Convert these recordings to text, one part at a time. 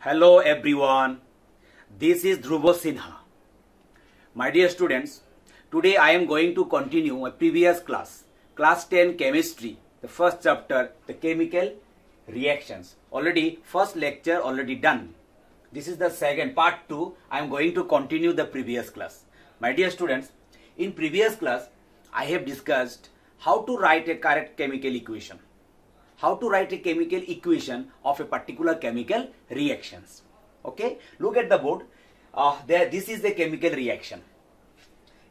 Hello everyone, this is Dhruvo Sinha. My dear students, today I am going to continue a previous class 10 chemistry, the first chapter, the chemical reactions. Already first lecture already done. This is the second part 2. I am going to continue the previous class. My dear students, in previous class I have discussed how to write a correct chemical equation. How to write a chemical equation of a particular chemical reactions. Okay, look at the board. This is the chemical reaction.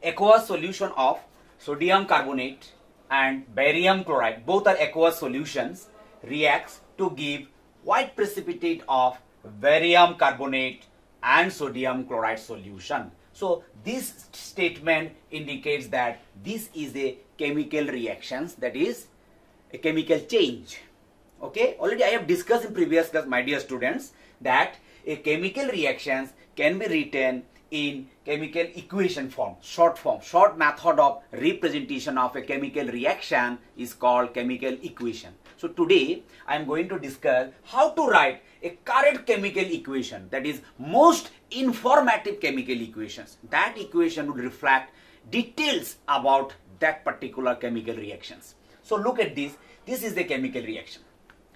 Aqueous solution of sodium carbonate and barium chloride, both are aqueous solutions, reacts to give white precipitate of barium carbonate and sodium chloride solution. So this statement indicates that this is a chemical reactions, that is a chemical change. Okay, already I have discussed in previous class, my dear students, that a chemical reactions can be written in chemical equation form, short method of representation of a chemical reaction is called chemical equation. So today I am going to discuss how to write a correct chemical equation, that is most informative chemical equations. That equation would reflect details about that particular chemical reactions. So look at this. This is the chemical reaction.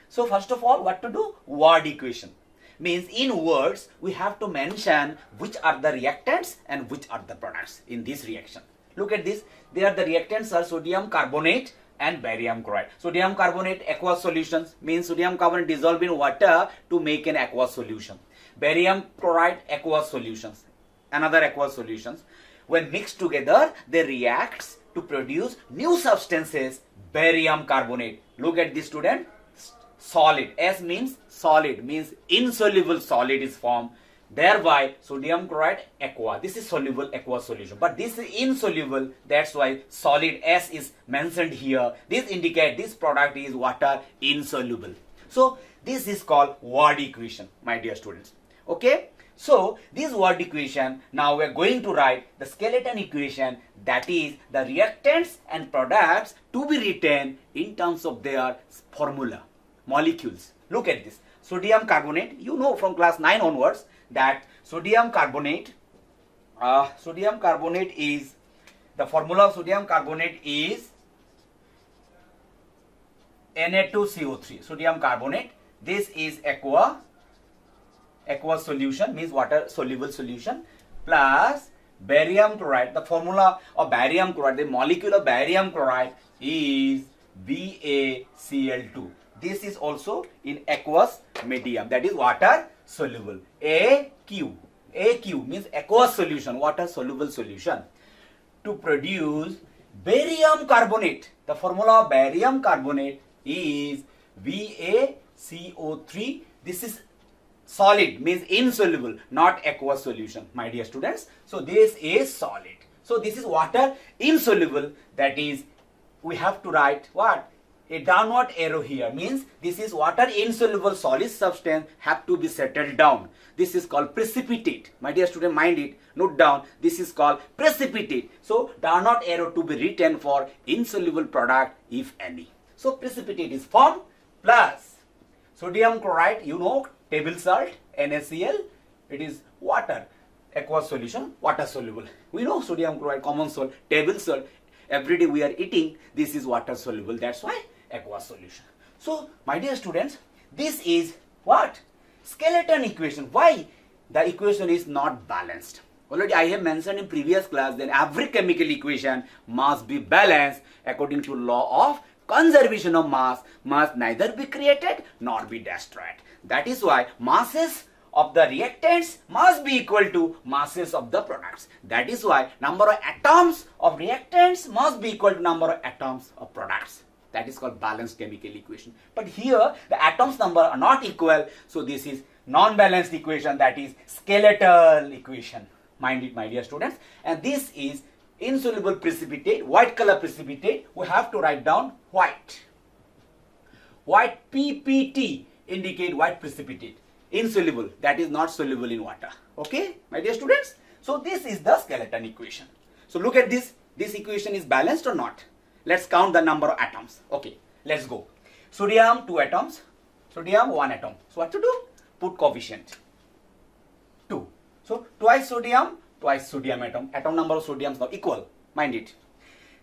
So first of all, what to do? Word equation. Means in words, we have to mention which are the reactants and which are the products in this reaction. Look at this. There the reactants are sodium carbonate and barium chloride. Sodium carbonate aqueous solutions, means sodium carbonate dissolved in water to make an aqueous solution. Barium chloride aqueous solutions, another aqueous solutions. When mixed together, they react to produce new substances, barium carbonate. Look at this, student. Solid. S means solid, means insoluble solid is formed. Thereby sodium chloride aqua. This is soluble aqueous solution, but this is insoluble. That's why solid S is mentioned here. This indicates this product is water insoluble. So this is called word equation, my dear students. Okay. So this word equation, now we are going to write the skeleton equation, that is the reactants and products to be written in terms of their formula, molecules. Look at this. Sodium carbonate, you know from class 9 onwards that sodium carbonate is, the formula of sodium carbonate is Na2CO3. Sodium carbonate, this is aqueous solution, means water soluble solution, plus barium chloride. The formula of barium chloride, the molecule of barium chloride is BaCl2. This is also in aqueous medium, that is water soluble. AQ means aqueous solution, water soluble solution. To produce barium carbonate, the formula of barium carbonate is BaCO3. This is solid, means insoluble, not aqueous solution, my dear students. So this is solid. So this is water insoluble, that is we have to write what? A downward arrow here, means this is water insoluble solid substance have to be settled down. This is called precipitate. My dear student, mind it, note down, this is called precipitate. So downward arrow to be written for insoluble product if any. So precipitate is formed, plus sodium chloride, you know, table salt, NaCl, it is water, aqueous solution, water soluble. We know sodium chloride, common salt, table salt, every day we are eating, this is water soluble, that's why aqueous solution. So my dear students, this is what? Skeleton equation. Why? The equation is not balanced. Already I have mentioned in previous class that every chemical equation must be balanced according to law of conservation of mass, must neither be created nor be destroyed. That is why masses of the reactants must be equal to masses of the products. That is why number of atoms of reactants must be equal to number of atoms of products. That is called balanced chemical equation. But here the atoms number are not equal, so this is non-balanced equation, that is skeletal equation. Mind it, my dear students. And this is insoluble precipitate, white color precipitate. We have to write down white. White PPT indicate white precipitate. Insoluble, that is not soluble in water. Okay, my dear students. So this is the skeleton equation. So look at this. This equation is balanced or not? Let's count the number of atoms. Okay, let's go. Sodium 2 atoms, sodium 1 atom. So what to do? Put coefficient. So twice sodium atom. Atom number of sodiums now equal. Mind it.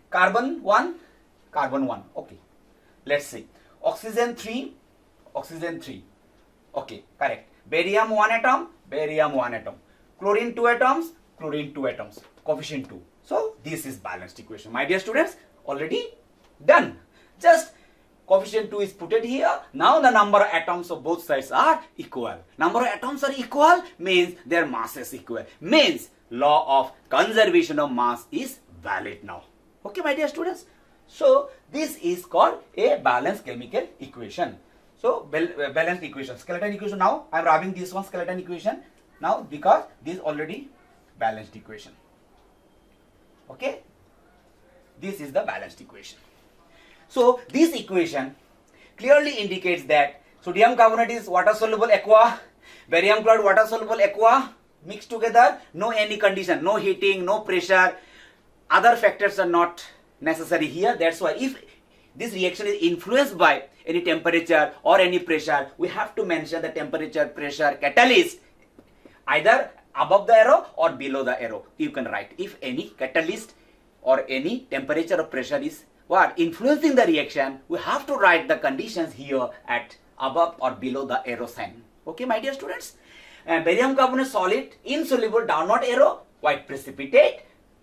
Carbon 1, carbon 1. Okay. Let's see. Oxygen 3. Okay, correct. Barium 1 atom, barium 1 atom. Chlorine 2 atoms, chlorine 2 atoms. Coefficient 2. So this is balanced equation. My dear students, already done. Just coefficient 2 is put it here. Now the number of atoms of both sides are equal. Number of atoms are equal means their mass is equal. Means law of conservation of mass is valid now. Okay, my dear students. So this is called a balanced chemical equation. So balanced equation, skeleton equation. Now I am rubbing this one skeleton equation now because this is already balanced equation. Okay, this is the balanced equation. So this equation clearly indicates that sodium carbonate is water soluble aqua, barium chloride water soluble aqua, mixed together, no any condition, no heating, no pressure, other factors are not necessary here. That's why if this reaction is influenced by any temperature or any pressure, we have to mention the temperature, pressure, catalyst either above the arrow or below the arrow. You can write if any catalyst or any temperature or pressure is what influencing the reaction, we have to write the conditions here at above or below the arrow sign. Okay, my dear students. And barium carbonate solid, insoluble, downward arrow, white precipitate,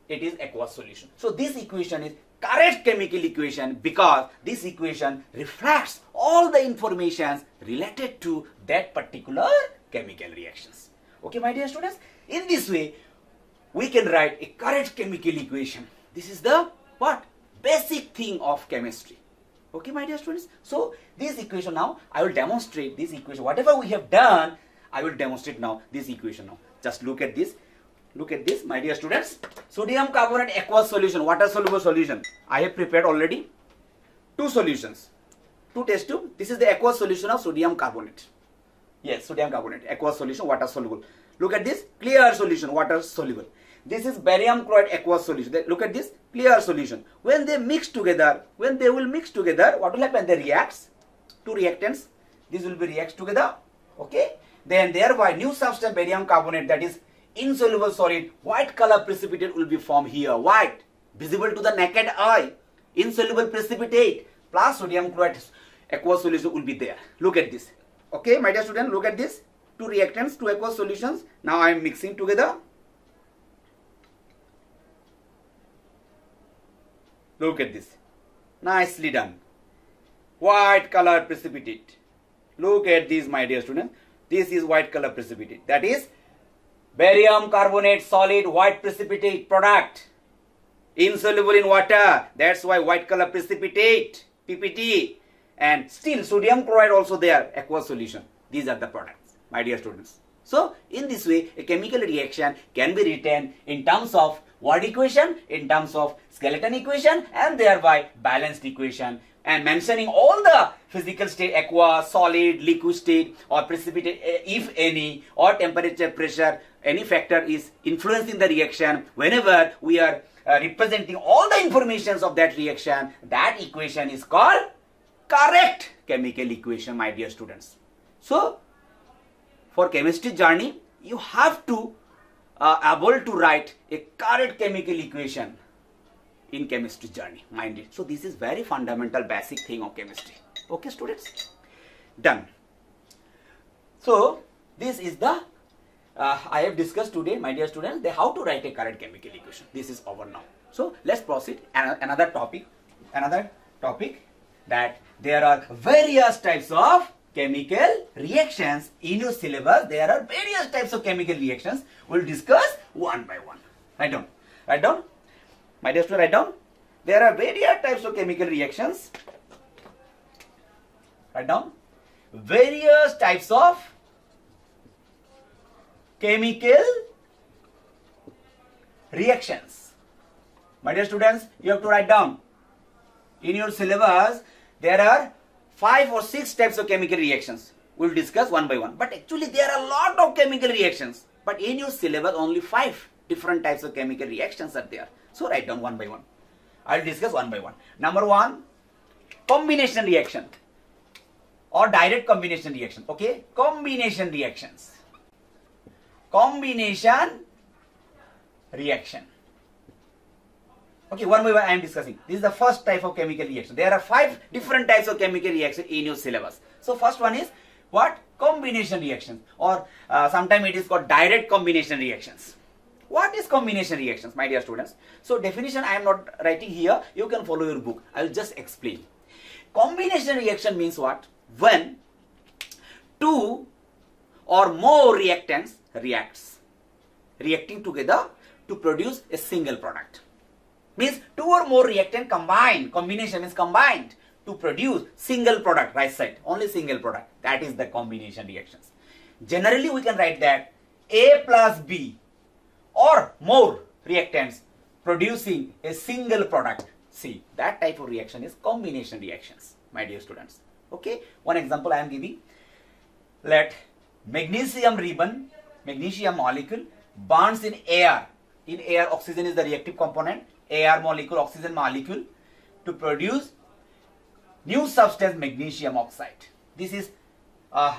it is aqueous solution. So this equation is correct chemical equation because this equation reflects all the informations related to that particular chemical reactions. Okay, my dear students. In this way, we can write a correct chemical equation. This is the what? Basic thing of chemistry. Okay, my dear students. So this equation now, I will demonstrate this equation. Whatever we have done, I will demonstrate now this equation now. Just look at this. Look at this, my dear students. Sodium carbonate aqueous solution, water soluble solution. I have prepared already two solutions. Two test tube. This is the aqueous solution of sodium carbonate. Yes, sodium carbonate, aqueous solution, water soluble. Look at this, clear solution, water soluble. This is barium chloride aqueous solution. Look at this, clear solution. When they mix together, what will happen? They react. Two reactants. This will be reacts together. Okay. Then thereby new substance barium carbonate, that is insoluble solid, white color precipitate will be formed here. White, visible to the naked eye. Insoluble precipitate plus sodium chloride aqueous solution will be there. Look at this. Okay, my dear student, look at this. Two reactants, two aqueous solutions. Now I am mixing together. Look at this. Nicely done. White color precipitate. Look at this, my dear student. This is white color precipitate. That is barium carbonate solid white precipitate product. Insoluble in water. That's why white color precipitate. PPT. And still sodium chloride also there. Aqueous solution. These are the products, my dear students. So in this way, a chemical reaction can be written in terms of word equation, in terms of skeleton equation, and thereby balanced equation, and mentioning all the physical state, aqueous, solid, liquid state, or precipitate, if any, or temperature, pressure, any factor is influencing the reaction. Whenever we are representing all the informations of that reaction, that equation is called correct chemical equation, my dear students. So for chemistry journey, you have to able to write a correct chemical equation in chemistry journey, mind it. So this is very fundamental basic thing of chemistry. Okay, students, done. So this is the I have discussed today, my dear students, how to write a correct chemical equation. This is over now. So let's proceed. Another topic that there are various types of chemical reactions in your syllabus. There are various types of chemical reactions. We'll discuss one by one. Write down. Write down. My dear student, write down. There are various types of chemical reactions. Write down. Various types of chemical reactions. My dear students, you have to write down. In your syllabus, there are 5 or 6 types of chemical reactions. We'll discuss one by one. But actually, there are a lot of chemical reactions. But in your syllabus, only 5 different types of chemical reactions are there. So write down one by one. I'll discuss one by one. Number 1, combination reaction or direct combination reaction. Okay, combination reactions. combination reaction. Okay, one by one I am discussing. This is the first type of chemical reaction. There are 5 different types of chemical reaction in your syllabus. So first one is what? Combination reactions, or sometimes it is called direct combination reactions. What is combination reactions, my dear students? So definition I am not writing here. You can follow your book. I will just explain. Combination reaction means what? When 2 or more reactants reacting together to produce a single product. Means 2 or more reactant combined. Combination means combined to produce single product, right side, only single product. That is the combination reactions. Generally we can write that A plus B or more reactants producing a single product C. That type of reaction is combination reactions, my dear students. Okay, one example I am giving. Let magnesium ribbon, magnesium molecule bonds in air. In air, oxygen is the reactive component. Air molecule, oxygen molecule, to produce new substance, magnesium oxide. This is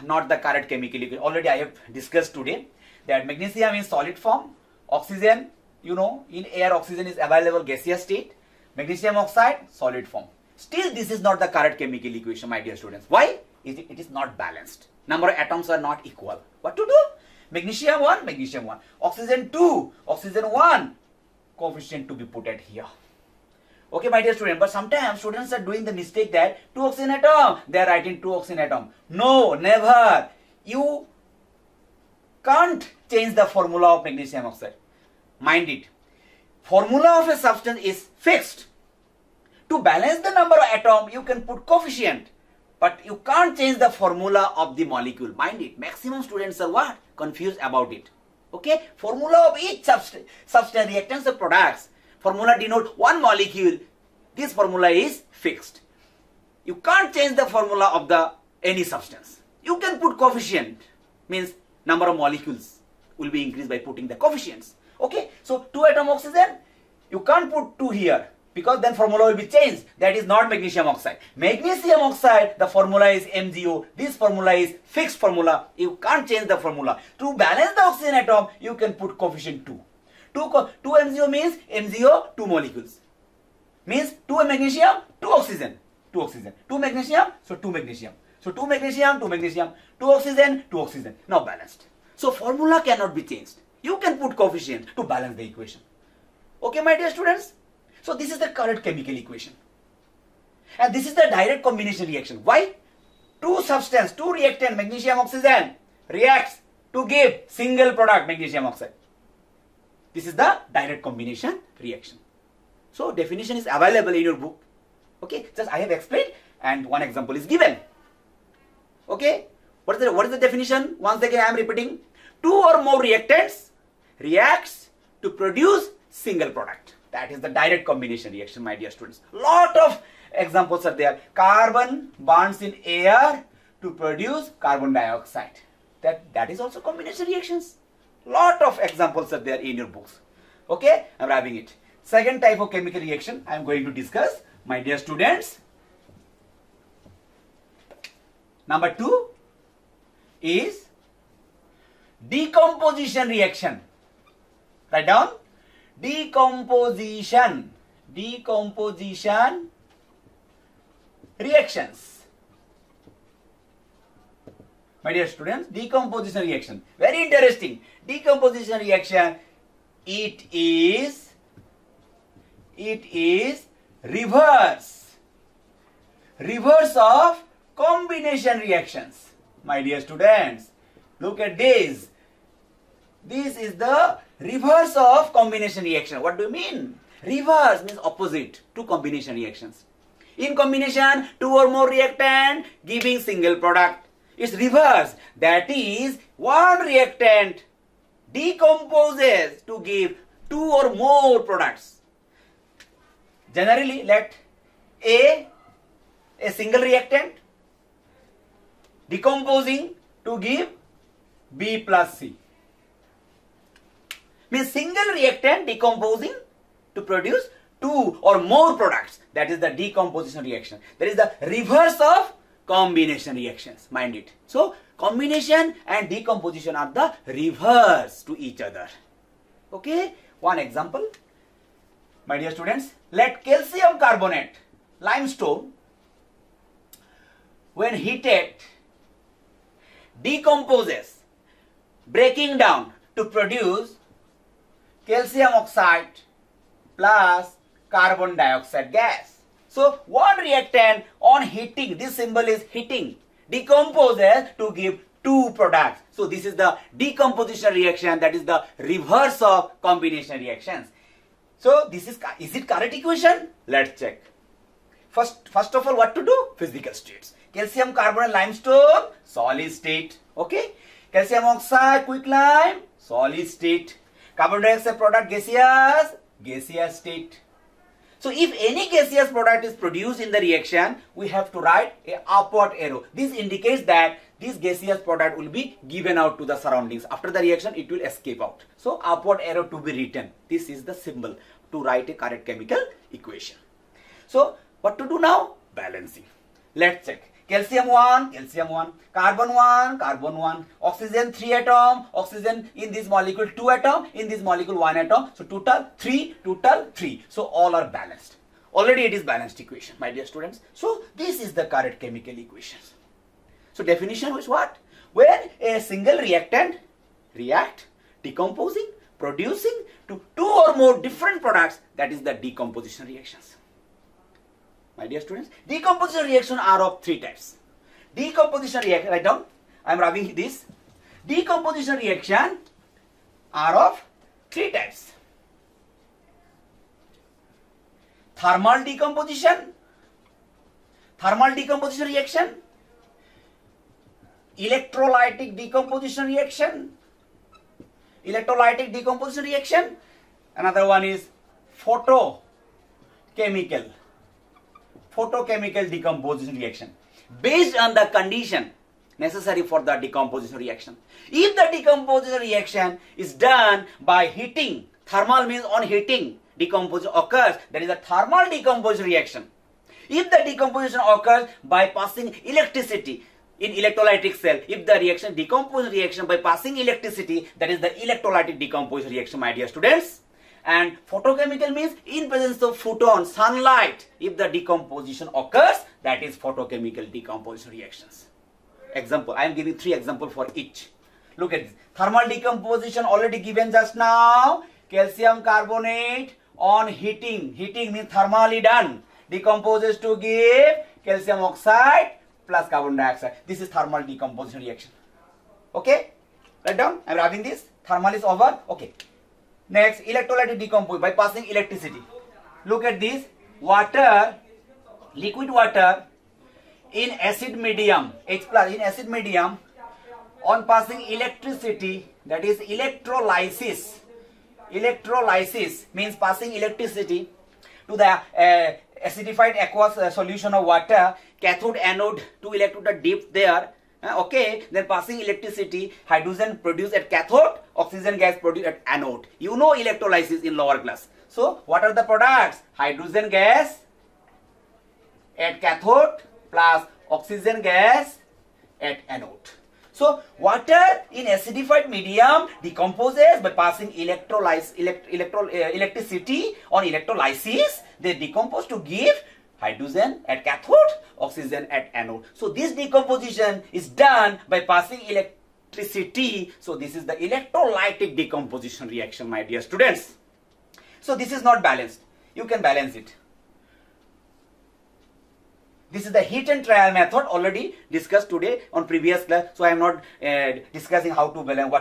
not the correct chemical equation. Already I have discussed today that magnesium is solid form. Oxygen, you know, in air oxygen is available gaseous state. Magnesium oxide, solid form. Still this is not the correct chemical equation, my dear students. Why? It is not balanced. Number of atoms are not equal. What to do? Magnesium 1, magnesium 1. Oxygen 2, oxygen 1. Coefficient to be put at here. Okay, my dear student, but sometimes students are doing the mistake that 2 oxygen atom, they are writing 2 oxygen atom. No, never. You can't change the formula of magnesium oxide. Mind it. Formula of a substance is fixed. To balance the number of atom, you can put coefficient, but you can't change the formula of the molecule. Mind it. Maximum students are what? Confused about it. Okay, formula of each substance, reactants or products. Formula denote one molecule. This formula is fixed. You can't change the formula of any substance. You can put coefficient, means number of molecules will be increased by putting the coefficients. Okay, so 2 atom oxygen, you can't put 2 here because then formula will be changed. That is not magnesium oxide. Magnesium oxide, the formula is MgO. This formula is fixed formula. You can't change the formula. To balance the oxygen atom, you can put coefficient 2. 2 MgO means MgO, 2 molecules. Means 2 magnesium, 2 oxygen. 2 oxygen. 2 magnesium, so 2 magnesium. So 2 magnesium, 2 magnesium. 2 oxygen, 2 oxygen. Now balanced. So formula cannot be changed. You can put coefficient to balance the equation. Okay, my dear students? So this is the correct chemical equation. And this is the direct combination reaction. Why? 2 substance, 2 reactant, magnesium oxygen reacts to give single product, magnesium oxide. This is the direct combination reaction. So definition is available in your book. Okay, just I have explained and one example is given. Okay, what is the definition? Once again I am repeating. 2 or more reactants reacts to produce single product. That is the direct combination reaction, my dear students. Lot of examples are there. Carbon bonds in air to produce carbon dioxide. That is also combination reactions. Lot of examples are there in your books. Okay, I am wrapping it. Second type of chemical reaction I am going to discuss, my dear students. Number 2 is decomposition reaction. Write down. Decomposition reactions. My dear students, decomposition reaction. Very interesting. Decomposition reaction, it is reverse of combination reactions. My dear students, look at this. This is the reverse of combination reaction. What do you mean? Reverse means opposite to combination reactions. In combination, 2 or more reactant giving single product. It's reverse. That is, one reactant decomposes to give 2 or more products. Generally, let A single reactant decomposing to give B plus C. Means single reactant decomposing to produce 2 or more products. That is the decomposition reaction. That is the reverse of combination reactions. Mind it. So combination and decomposition are the reverse to each other. Okay. One example. My dear students, let calcium carbonate, limestone, when heated, decomposes, breaking down to produce calcium oxide plus carbon dioxide gas. So one reactant on heating, this symbol is heating, decomposes to give two products. So this is the decomposition reaction, that is the reverse of combination reactions. So this is it correct equation? Let's check. First of all, what to do? Physical states. Calcium carbonate limestone, solid state. Okay. Calcium oxide, quicklime, solid state. Carbon dioxide product, gaseous state. So if any gaseous product is produced in the reaction, we have to write a upward arrow. This indicates that this gaseous product will be given out to the surroundings. After the reaction, it will escape out. So upward arrow to be written. This is the symbol to write a correct chemical equation. So what to do now? Balancing. Let's check. Calcium 1, carbon 1, carbon 1, oxygen 3 atom, oxygen in this molecule 2 atom, in this molecule 1 atom. So total 3. So all are balanced. Already it is balanced equation, my dear students. So this is the correct chemical equations. So definition is what? When a single reactant react, decomposing, producing to two or more different products, that is the decomposition reactions. My dear students, decomposition reactions are of three types. Decomposition reaction, write down, I am writing this. Decomposition reaction are of three types. Thermal decomposition reaction, electrolytic decomposition reaction, another one is photochemical decomposition reaction, based on the condition necessary for the decomposition reaction. If the decomposition reaction is done by heating, thermal means on heating, decomposition occurs, that is a thermal decomposition reaction. If the decomposition occurs by passing electricity in electrolytic cell, if the reaction decomposition reaction by passing electricity, that is the electrolytic decomposition reaction, my dear students. And photochemical means in presence of photon, sunlight, if the decomposition occurs, that is photochemical decomposition reactions. Example, I am giving 3 examples for each. Look at this. Thermal decomposition already given just now. Calcium carbonate on heating. Heating means thermally done. Decomposes to give calcium oxide plus carbon dioxide. This is thermal decomposition reaction. Okay? Write down. I am writing this. Thermal is over. Okay. Next, electrolytic decomposition by passing electricity. Look at this. Water, liquid water in acid medium, H plus in acid medium, on passing electricity, that is electrolysis. Electrolysis means passing electricity to the acidified aqueous solution of water, cathode, anode, 2 electrodes are dipped there. Okay, then passing electricity, hydrogen produced at cathode, oxygen gas produced at anode. You know electrolysis in lower class. So what are the products? Hydrogen gas at cathode plus oxygen gas at anode. So water in acidified medium decomposes by passing electricity on electrolysis. They decompose to give hydrogen at cathode, oxygen at anode. So this decomposition is done by passing electricity. So this is the electrolytic decomposition reaction, my dear students. So this is not balanced. You can balance it. This is the heat and trial method already discussed today on previous class. So I am not discussing how to balance,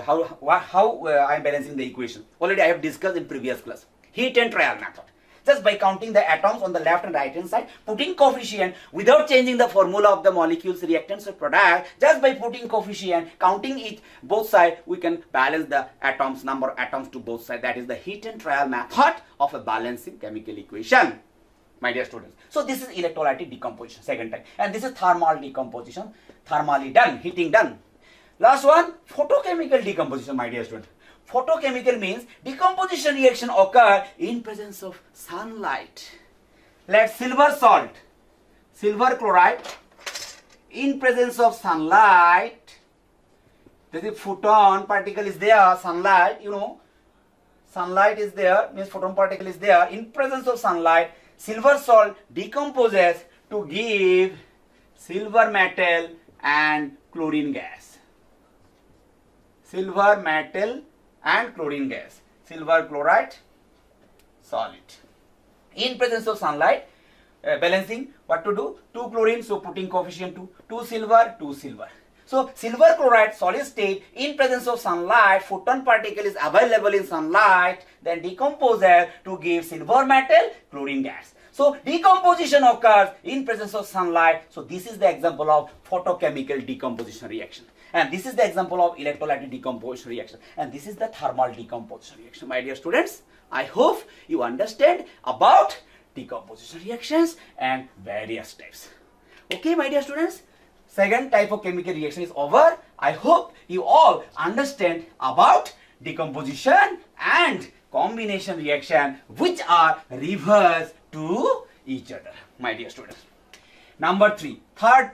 how I am balancing the equation. Already I have discussed in previous class. Heat and trial method. Just by counting the atoms on the left and right hand side, putting coefficient without changing the formula of the molecules, reactants or product, just by putting coefficient, counting it both sides, we can balance the atoms, number of atoms to both sides. That is the heat and trial method of a balancing chemical equation, my dear students. So this is electrolytic decomposition, second type. And this is thermal decomposition, thermally done, heating done. Last one, photochemical decomposition, my dear students. Photochemical means decomposition reaction occur in presence of sunlight. Let silver salt, silver chloride in presence of sunlight, the photon particle is there, sunlight, sunlight is there, means photon particle is there. In presence of sunlight, silver salt decomposes to give silver metal and chlorine gas. Silver metal and chlorine gas. Silver chloride solid. In presence of sunlight, balancing, what to do? 2 chlorine, so putting coefficient 2. 2 silver, 2 silver. So silver chloride solid state, in presence of sunlight, photon particle is available in sunlight, then decomposes to give silver metal, chlorine gas. So decomposition occurs in presence of sunlight. So this is the example of photochemical decomposition reaction. And this is the example of electrolytic decomposition reaction. And this is the thermal decomposition reaction. My dear students, I hope you understand about decomposition reactions and various types. Okay, my dear students, second type of chemical reaction is over. I hope you all understand about decomposition and combination reaction, which are reverse to each other, my dear students. Number 3, third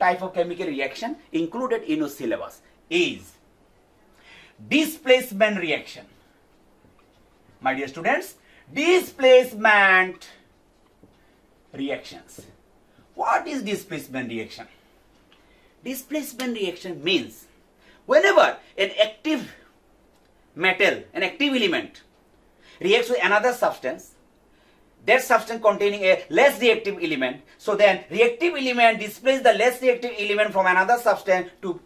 type of chemical reaction included in your syllabus is displacement reaction. My dear students, displacement reactions. What is displacement reaction? Displacement reaction means whenever an active metal, an active element reacts with another substance, that substance containing a less reactive element, so then reactive element displaces the less reactive element from another substance to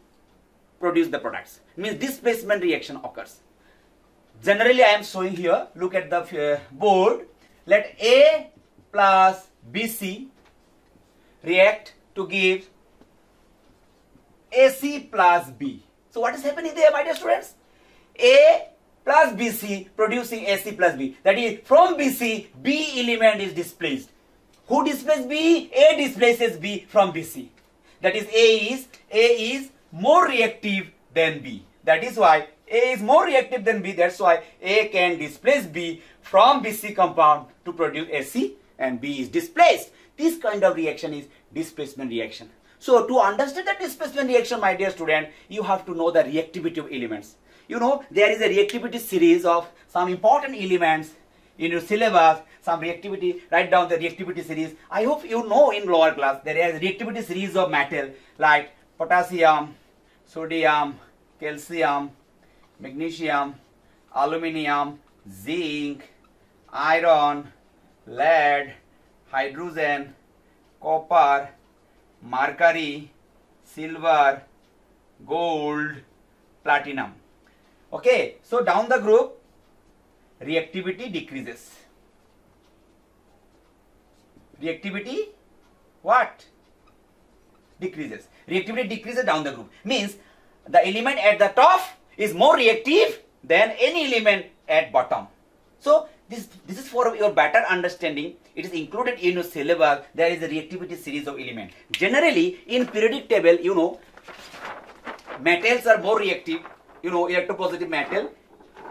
produce the products. Means displacement reaction occurs. Generally I am showing here, look at the board. Let A plus BC react to give AC plus B. So what is happening there, my dear students? A plus BC producing AC plus B. That is, from BC, B element is displaced. Who displaces B? A displaces B from BC. That is, A is more reactive than B. That is why A is more reactive than B. That's why A can displace B from BC compound to produce AC, and B is displaced. This kind of reaction is displacement reaction. So to understand the displacement reaction, my dear student, you have to know the reactivity of elements. There is a reactivity series of some important elements in your syllabus, some reactivity, write down the reactivity series. I hope you know in lower class there is a reactivity series of metal like potassium, sodium, calcium, magnesium, aluminium, zinc, iron, lead, hydrogen, copper, mercury, silver, gold, platinum. Okay, so down the group, reactivity decreases. Reactivity, what? Decreases. Reactivity decreases down the group. Means the element at the top is more reactive than any element at bottom. So this is for your better understanding. It is included in your syllabus. There is a reactivity series of elements. Generally, in periodic table, metals are more reactive. Electropositive metal.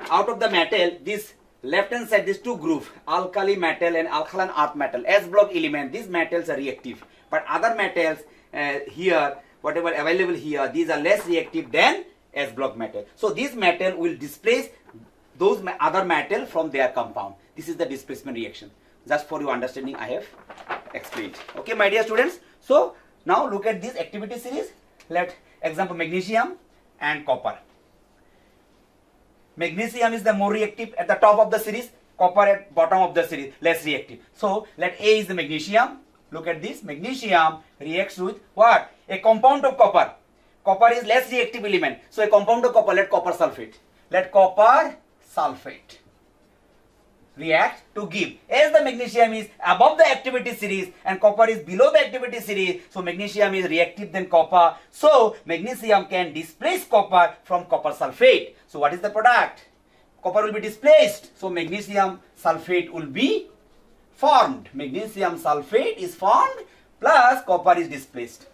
Out of the metal, this left hand side, these two groups, alkali metal and alkaline earth metal, S block element, these metals are reactive. But other metals here, whatever available here, these are less reactive than S block metal. So this metal will displace those other metal from their compound. This is the displacement reaction. Just for your understanding, I have explained. Okay, my dear students. So now look at this activity series. Let example magnesium and copper. Magnesium is the more reactive at the top of the series, copper at bottom of the series, less reactive. So let A is the magnesium. Look at this. Magnesium reacts with what? A compound of copper. Copper is less reactive element. So a compound of copper, let copper sulfate. Let copper sulfate react to give. As the magnesium is above the activity series and copper is below the activity series, so magnesium is reactive than copper. So magnesium can displace copper from copper sulfate. So what is the product? Copper will be displaced. So magnesium sulfate will be formed. Magnesium sulfate is formed plus copper is displaced.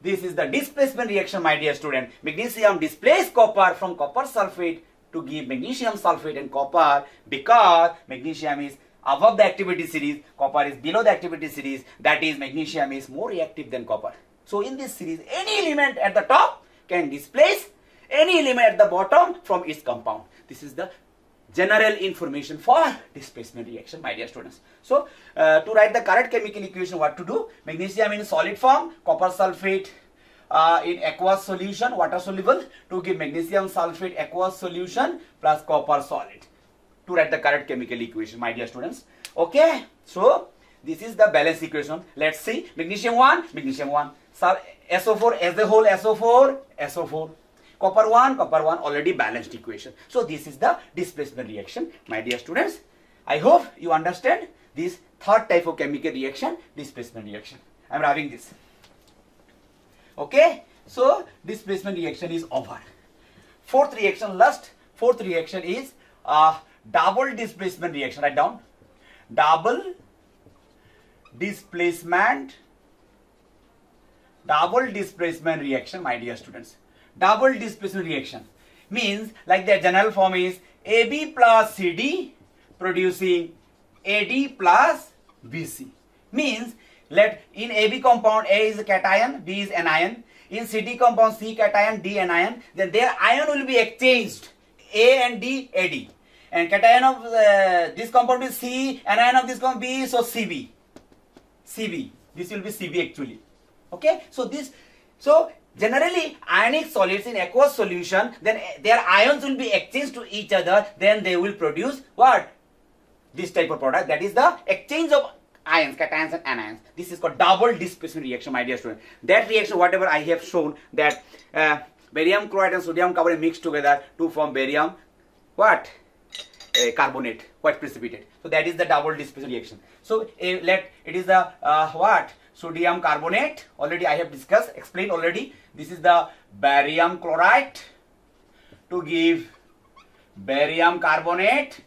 This is the displacement reaction, my dear student. Magnesium displaces copper from copper sulfate to give magnesium sulfate and copper, because magnesium is above the activity series, copper is below the activity series. That is, magnesium is more reactive than copper. So in this series, any element at the top can displace any element at the bottom from its compound. This is the general information for displacement reaction, my dear students. So to write the correct chemical equation, what to do? Magnesium in solid form, copper sulfate in aqueous solution, water soluble, to give magnesium sulfate aqueous solution plus copper solid. To write the correct chemical equation, my dear students. Okay, so this is the balance equation. Let's see. Magnesium 1, magnesium 1. SO4 as a whole, SO4, SO4. Copper 1, already balanced equation. So this is the displacement reaction, my dear students. I hope you understand this third type of chemical reaction, displacement reaction. I am writing this. Okay, so displacement reaction is over. Fourth reaction is double displacement reaction. Write down. Double displacement reaction, my dear students. Double displacement reaction means, like the general form is AB plus CD producing AD plus BC. Means, let in AB compound A is a cation, B is anion. In CD compound C cation, D anion. Then their ion will be exchanged, A and D, AD. And cation of this compound is C, anion of this compound B, so CB. This will be CB actually. Okay, so generally ionic solids in aqueous solution, then their ions will be exchanged to each other, then they will produce what? This type of product, that is the exchange of ions, cations and anions. This is called double displacement reaction, my dear student. That reaction, whatever I have shown, that barium chloride and sodium carbonate mixed together to form barium carbonate, white precipitate. So that is the double displacement reaction. So it is the sodium carbonate. Already I have discussed, explained already. This is the barium chloride to give barium carbonate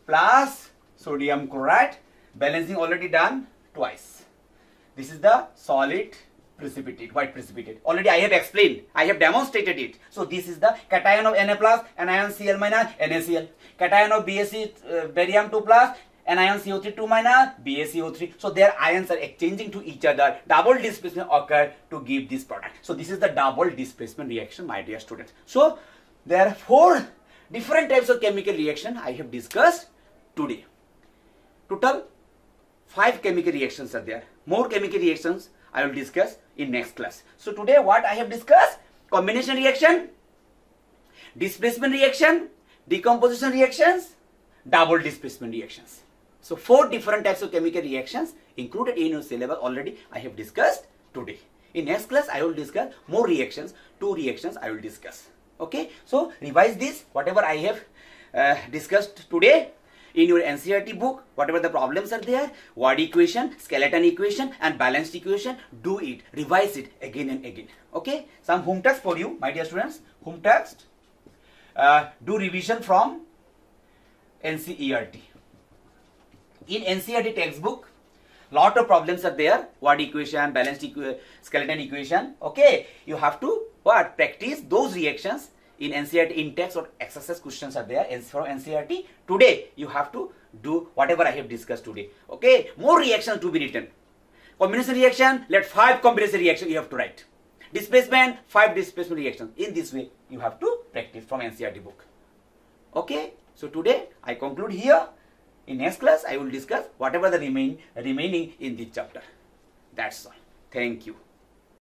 plus sodium chloride. Balancing already done twice. This is the solid precipitate, white precipitate. Already I have explained, I have demonstrated it. So this is the cation of Na plus, anion Cl minus, NaCl. Cation of BaC, barium 2 plus, anion CO3 2 minus, BaCO3. So their ions are exchanging to each other. Double displacement occur to give this product. So this is the double displacement reaction, my dear students. So there are 4 different types of chemical reaction I have discussed today. Total 5 chemical reactions are there. More chemical reactions I will discuss in next class. So today what I have discussed? Combination reaction, displacement reaction, decomposition reactions, double displacement reactions. So 4 different types of chemical reactions included in your syllabus already I have discussed today. In next class I will discuss more reactions, 2 reactions I will discuss. Okay, so revise this, whatever I have discussed today. In your NCERT book, whatever the problems are there, word equation, skeleton equation and balanced equation, do it, revise it again and again. Okay, some home text for you, my dear students. Home text, do revision from NCERT. In NCERT textbook, lot of problems are there, word equation, balanced skeleton equation. Okay, you have to practice those reactions. In NCERT in text or exercise questions are there from NCERT. Today you have to do whatever I have discussed today. Okay, more reactions to be written. Combination reaction, let 5 combination reaction you have to write. Displacement, 5 displacement reactions. In this way you have to practice from NCERT book. Okay, so today I conclude here. In next class I will discuss whatever the remaining in this chapter. That's all. Thank you.